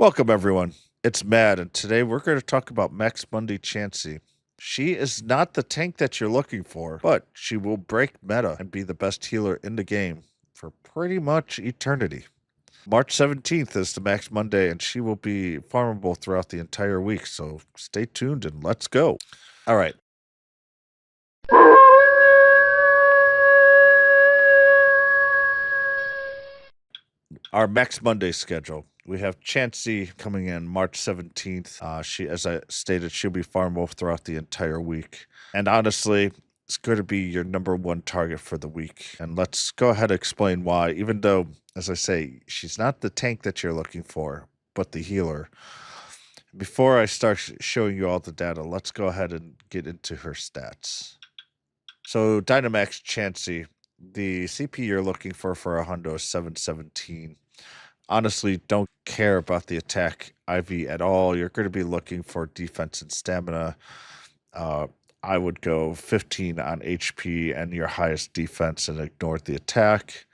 Welcome, everyone. It's Matt, and today we're going to talk about Max Monday Chansey. She is not the tank that you're looking for, but she will break meta and be the best healer in the game for pretty much eternity. March 17th is the Max Monday, and she will be farmable throughout the entire week, so stay tuned and let's go. All right. Our Max Monday schedule. We have Chansey coming in March 17th. She, as I stated, she'll be farmable throughout the entire week. And honestly, it's going to be your number one target for the week. And let's go ahead and explain why, even though, as I say, she's not the tank that you're looking for, but the healer. Before I start showing you all the data, let's go ahead and get into her stats. So Dynamax Chansey, the CP you're looking for a hundo is 717. Honestly, don't care about the attack IV at all. You're going to be looking for defense and stamina. I would go 15 on HP and your highest defense and ignore the attack.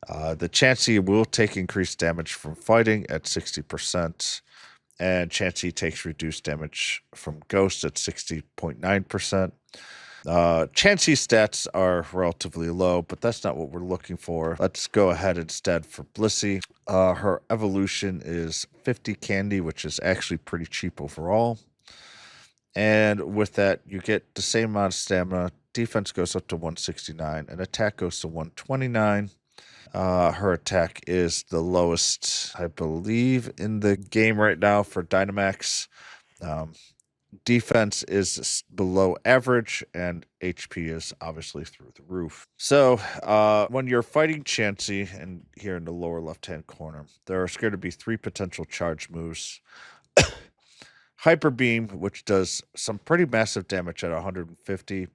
The Chansey will take increased damage from fighting at 60%, and Chansey takes reduced damage from Ghost at 60.9%. Chansey stats are relatively low, but that's not what we're looking for. Let's go ahead instead for Blissey. Her evolution is 50 candy, which is actually pretty cheap overall. And with that, you get the same amount of stamina. Defense goes up to 169, and attack goes to 129. Her attack is the lowest, I believe, in the game right now for Dynamax. Defense is below average, and HP is obviously through the roof. So, when you're fighting Chansey, and here in the lower left-hand corner, there's going to be 3 potential charge moves. Hyper Beam, which does some pretty massive damage at 150,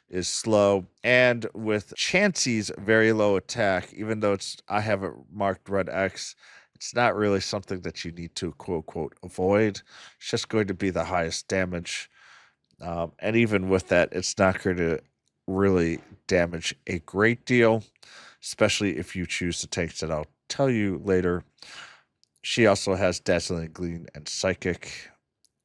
is slow. And with Chansey's very low attack, even though I have it marked red X, it's not really something that you need to quote unquote avoid. It's just going to be the highest damage. And even with that, it's not going to really damage a great deal, especially if you choose the tanks that I'll tell you later. She also has Dazzling Gleam and Psychic.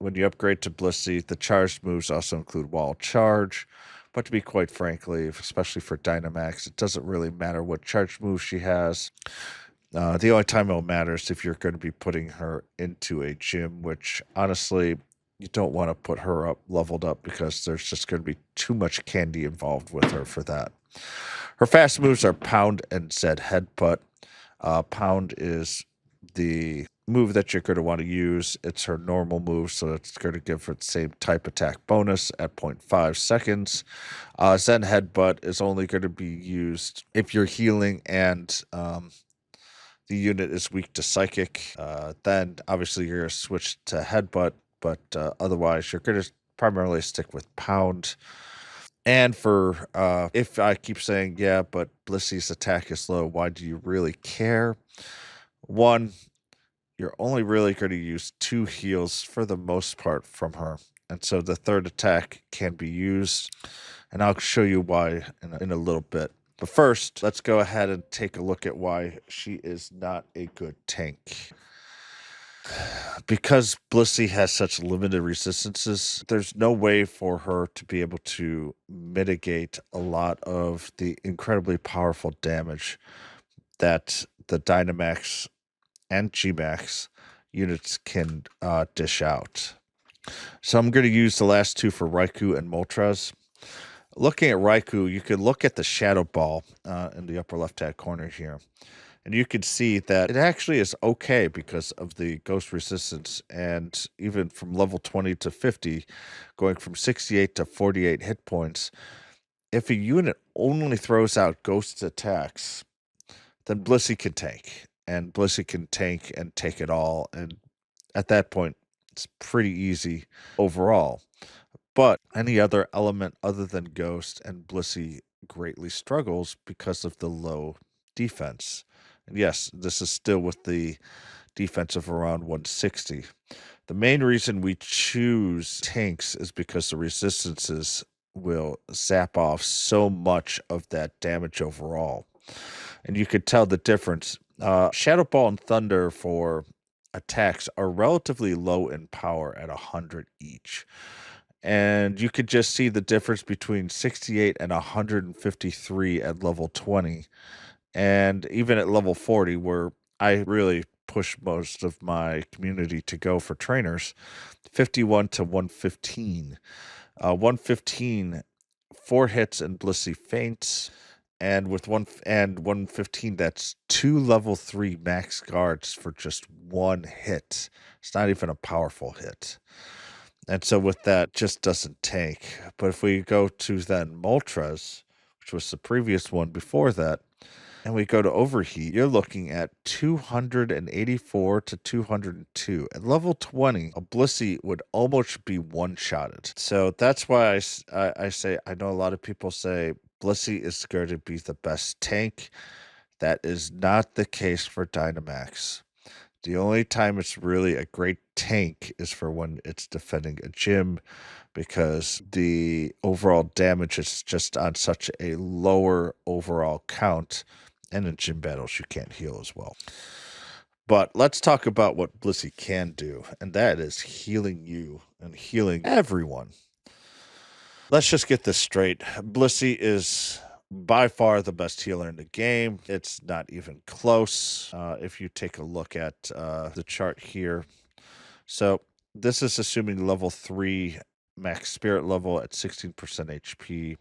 When you upgrade to Blissey, the charged moves also include Wall Charge. But to be quite frankly, especially for Dynamax, it doesn't really matter what charge move she has. The only time it'll matter is if you're going to be putting her into a gym, which honestly, you don't want to put her up leveled up because there's just going to be too much candy involved with her for that. Her fast moves are Pound and Zed Headbutt. Pound is the move that you're going to want to use. It's her normal move, so it's going to give her the same type attack bonus at 0.5 seconds. Zen Headbutt is only going to be used if you're healing and the unit is weak to Psychic. Then obviously you're going to switch to Headbutt, but otherwise you're going to primarily stick with Pound. And for, if I keep saying, yeah, but Blissey's attack is low, why do you really care? One, you're only really going to use 2 heals for the most part from her. And so the third attack can be used. And I'll show you why in a little bit. But first, let's go ahead and take a look at why she is not a good tank. Because Blissey has such limited resistances, there's no way for her to be able to mitigate a lot of the incredibly powerful damage that the Dynamax and Gmax units can dish out. So I'm going to use the last 2 for Raikou and Moltres. Looking at Raikou, you could look at the Shadow Ball in the upper left-hand corner here. And you can see that it actually is okay because of the ghost resistance. And even from level 20 to 50, going from 68 to 48 hit points, if a unit only throws out ghost attacks, then Blissey can tank. And Blissey can tank and take it all. And at that point, it's pretty easy overall. But any other element other than Ghost and Blissey greatly struggles because of the low defense. And yes, this is still with the defense of around 160. The main reason we choose tanks is because the resistances will zap off so much of that damage overall. And you could tell the difference. Shadow Ball and Thunder for attacks are relatively low in power at 100 each. And you could just see the difference between 68 and 153 at level 20. And even at level 40, where I really push most of my community to go for trainers, 51 to 115. 115, 4 hits and Blissey faints. And with 115, that's 2 level 3 max guards for just 1 hit. It's not even a powerful hit. And so with that, just doesn't tank. But if we go to then Moltres, which was the previous one before that, and we go to Overheat, you're looking at 284 to 202. At level 20, a Blissey would almost be one-shotted. So that's why I say, I know a lot of people say Blissey is going to be the best tank. That is not the case for Dynamax. The only time it's really a great tank is for when it's defending a gym, because the overall damage is just on such a lower overall count, and in gym battles you can't heal as well. But let's talk about what Blissey can do, and that is healing you and healing everyone. Let's just get this straight. Blissey is by far the best healer in the game. It's not even close. If you take a look at the chart here. So this is assuming level 3 max spirit level at 16% HP.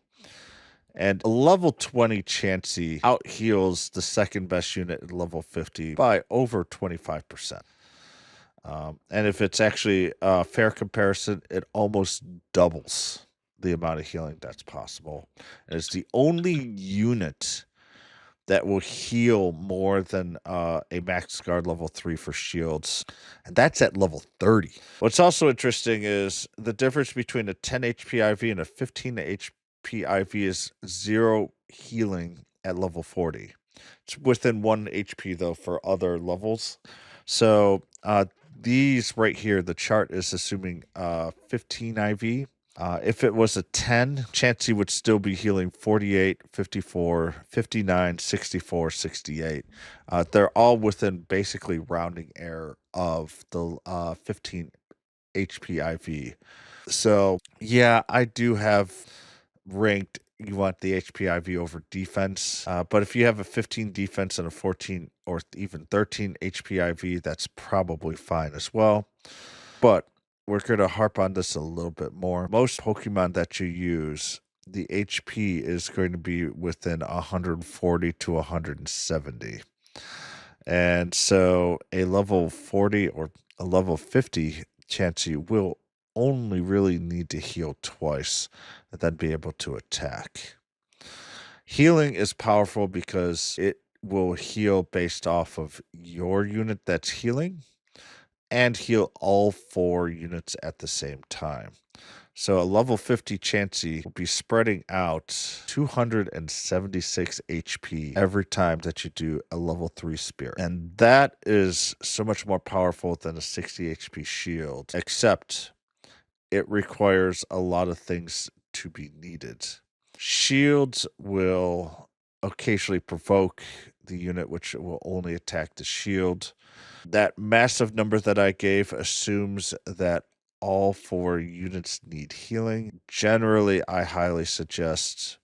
And a level 20 Chansey out heals the second best unit at level 50 by over 25%. And if it's actually a fair comparison, it almost doubles the amount of healing that's possible. And it's the only unit that will heal more than a max guard level 3 for shields. And that's at level 30. What's also interesting is the difference between a 10 HP IV and a 15 HP IV is 0 healing at level 40. It's within 1 HP, though, for other levels. So these right here, the chart is assuming 15 IV. If it was a 10, Chansey would still be healing 48, 54, 59, 64, 68. They're all within basically rounding error of the 15 HP IV. So, yeah, I do have ranked you want the HP IV over defense. But if you have a 15 defense and a 14 or even 13 HP IV, that's probably fine as well. But we're going to harp on this a little bit more. Most Pokemon that you use, the HP is going to be within 140 to 170. And so a level 40 or a level 50 Chansey will only really need to heal twice and then be able to attack. Healing is powerful because it will heal based off of your unit that's healing, and heal all 4 units at the same time. So a level 50 Chansey will be spreading out 276 HP every time that you do a level 3 Spirit. And that is so much more powerful than a 60 HP shield, except it requires a lot of things to be needed. Shields will occasionally provoke the unit, which will only attack the shield. That massive number that I gave assumes that all 4 units need healing. Generally, I highly suggest,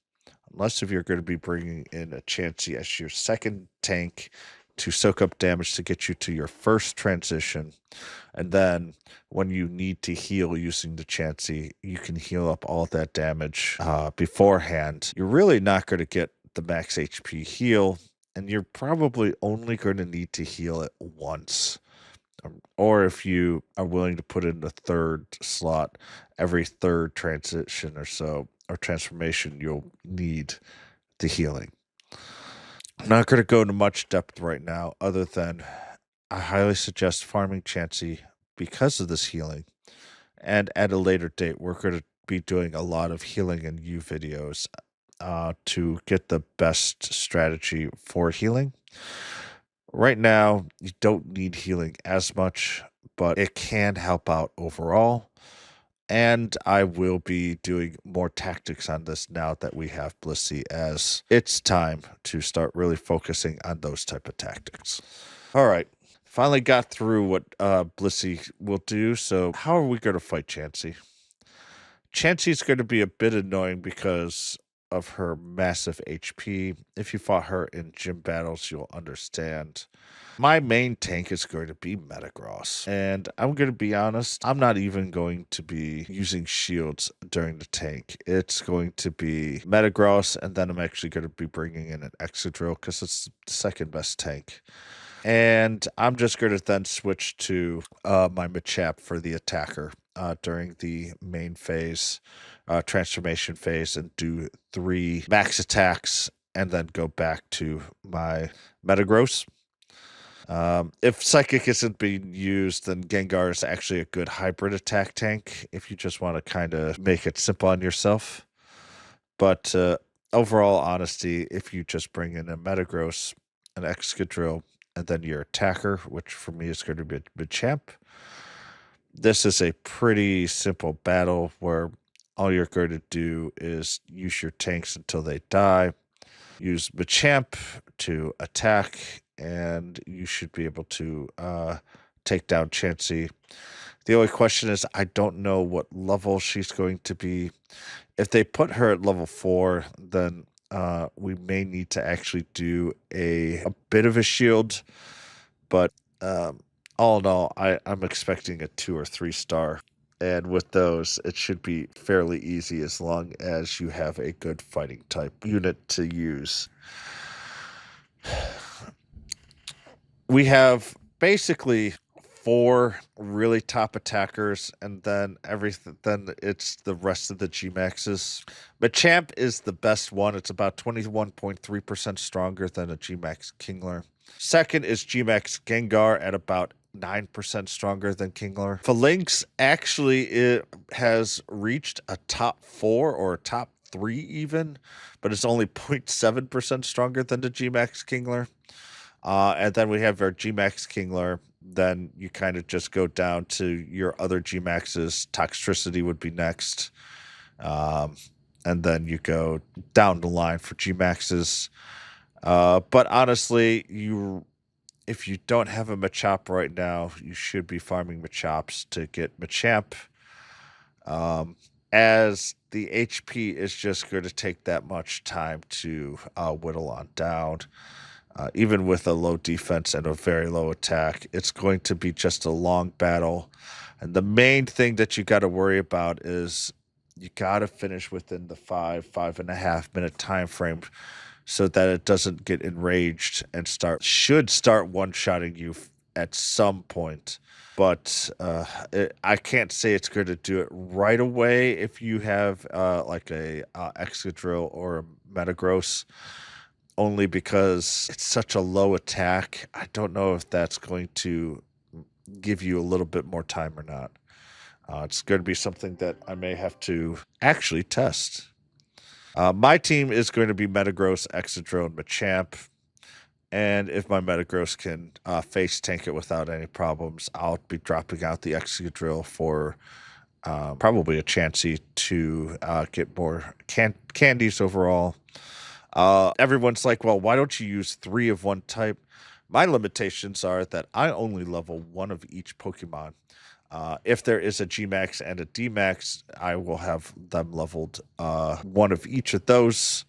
unless if you're going to be bringing in a Chansey as your second tank to soak up damage to get you to your first transition, and then when you need to heal using the Chansey, you can heal up all of that damage beforehand. You're really not going to get the max HP heal, and you're probably only going to need to heal it once. Or if you are willing to put in a third slot every third transition or so, or transformation, you'll need the healing. I'm not going to go into much depth right now, other than I highly suggest farming Chansey because of this healing. And at a later date, we're going to be doing a lot of healing and U videos to get the best strategy for healing. Right now, you don't need healing as much, but it can help out overall. And I will be doing more tactics on this now that we have Blissey, as it's time to start really focusing on those type of tactics. All right. Finally got through what Blissey will do. So how are we going to fight Chansey? Chansey's going to be a bit annoying because of her massive HP. If you fought her in gym battles, you'll understand. My main tank is going to be Metagross. And I'm going to be honest, I'm not even going to be using shields during the tank. It's going to be Metagross, and then I'm actually going to be bringing in an Excadrill because it's the second best tank. And I'm just going to then switch to my Machop for the attacker during the main phase, transformation phase, and do 3 max attacks, and then go back to my Metagross. If Psychic isn't being used, then Gengar is actually a good hybrid attack tank if you just want to kind of make it simple on yourself. But overall honesty, if you just bring in a Metagross, an Excadrill, and then your attacker, which for me is going to be Machamp, this is a pretty simple battle where all you're going to do is use your tanks until they die, use Machamp to attack, and you should be able to take down Chansey. The only question is, I don't know what level she's going to be. If they put her at level 4, then we may need to actually do a bit of a shield. But all in all, I'm expecting a 2 or 3 star. And with those, it should be fairly easy as long as you have a good fighting type unit to use. We have basically 4 really top attackers, and then it's the rest of the Gmaxes. Machamp is the best one. It's about 21.3% stronger than a Gmax Kingler. Second is Gmax Gengar at about 9% stronger than Kingler. Phalanx actually it has reached a top 4 or a top 3 even, but it's only 0.7% stronger than the Gmax Kingler. And then we have our Gmax Kingler. Then you kind of just go down to your other Gmaxes. Toxtricity would be next. And then you go down the line for Gmaxes. But honestly, if you don't have a Machop right now, you should be farming Machops to get Machamp. As the HP is just going to take that much time to whittle on down. Even with a low defense and a very low attack, it's going to be just a long battle. And the main thing that you got to worry about is you got to finish within the 5.5 minute time frame so that it doesn't get enraged and should start one-shotting you at some point. But I can't say it's going to do it right away if you have like a Excadrill or a Metagross, only because it's such a low attack. I don't know if that's going to give you a little bit more time or not. It's going to be something that I may have to actually test. My team is going to be Metagross, Excadrill, and Machamp. And if my Metagross can face tank it without any problems, I'll be dropping out the Excadrill for probably a Chansey to get more candies overall. Everyone's like, well, why don't you use 3 of one type? My limitations are that I only level 1 of each Pokemon. If there is a Gmax and a Dmax, I will have them leveled 1 of each of those.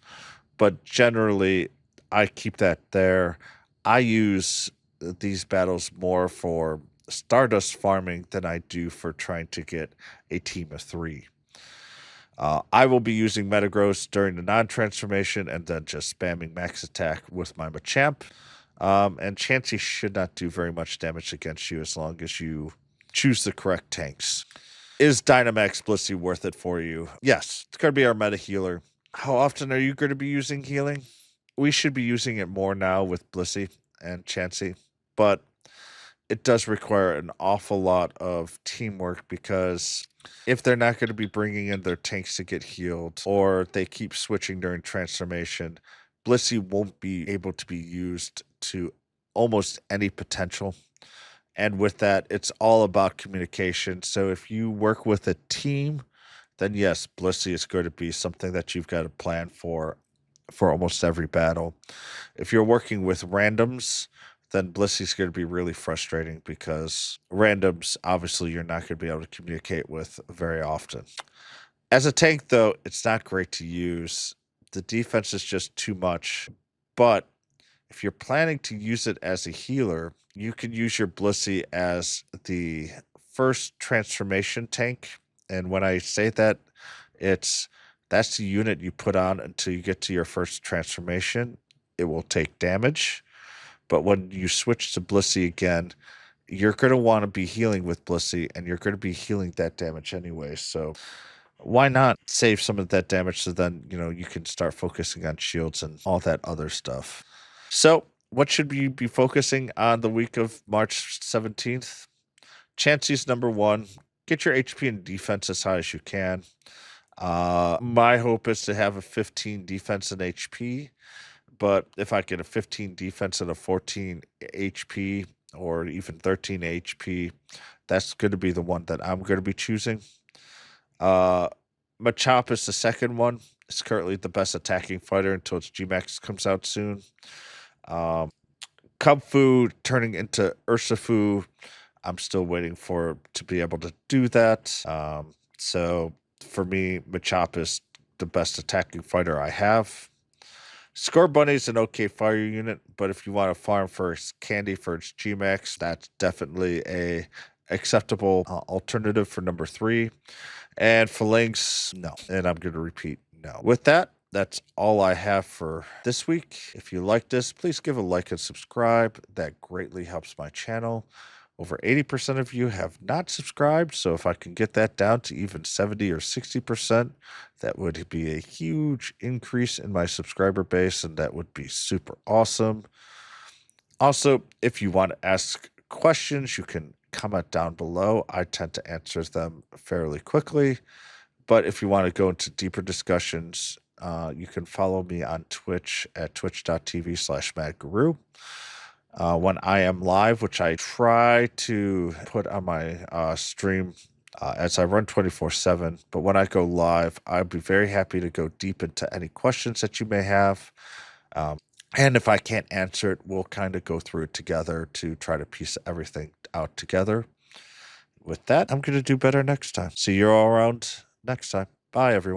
But generally, I keep that there. I use these battles more for Stardust farming than I do for trying to get a team of 3. I will be using Metagross during the non-transformation and then just spamming max attack with my Machamp. And Chansey should not do very much damage against you as long as you choose the correct tanks. Is Dynamax Blissey worth it for you? Yes, it's going to be our meta healer. How often are you going to be using healing? We should be using it more now with Blissey and Chansey, but it does require an awful lot of teamwork, because if they're not going to be bringing in their tanks to get healed, or they keep switching during transformation, Blissey won't be able to be used to almost any potential. And with that, it's all about communication. So if you work with a team, then yes, Blissey is going to be something that you've got to plan for almost every battle. If you're working with randoms, then Blissey's going to be really frustrating because randoms, obviously, you're not going to be able to communicate with very often. As a tank, though, it's not great to use. The defense is just too much. But if you're planning to use it as a healer, you can use your Blissey as the first transformation tank. And when I say that, that's the unit you put on until you get to your first transformation. It will take damage. But when you switch to Blissey again, you're going to want to be healing with Blissey, and you're going to be healing that damage anyway. So why not save some of that damage so then, you can start focusing on shields and all that other stuff. So what should we be focusing on the week of March 17th? Chansey's number one. Get your HP and defense as high as you can. My hope is to have a 15 defense and HP, but if I get a 15 defense and a 14 HP or even 13 HP, that's going to be the one that I'm going to be choosing. Machop is the second one. It's currently the best attacking fighter until its Gmax comes out soon. Kubfu turning into Urshifu, I'm still waiting for to be able to do that. So for me, Machop is the best attacking fighter I have. Scorbunny is an okay fire unit, but if you want to farm for candy for its Gmax, that's definitely a acceptable alternative for number 3. And Phalanx, no. And I'm going to repeat, no. With that, that's all I have for this week. If you like this, please give a like and subscribe. That greatly helps my channel. Over 80% of you have not subscribed, so if I can get that down to even 70 or 60%, that would be a huge increase in my subscriber base, and that would be super awesome. Also, if you want to ask questions, you can comment down below. I tend to answer them fairly quickly, but if you want to go into deeper discussions, you can follow me on Twitch at twitch.tv/madguru. When I am live, which I try to put on my stream as I run 24/7, but when I go live, I'd be very happy to go deep into any questions that you may have. And if I can't answer it, we'll kind of go through it together to try to piece everything out together. With that, I'm going to do better next time. See you all around next time. Bye, everyone.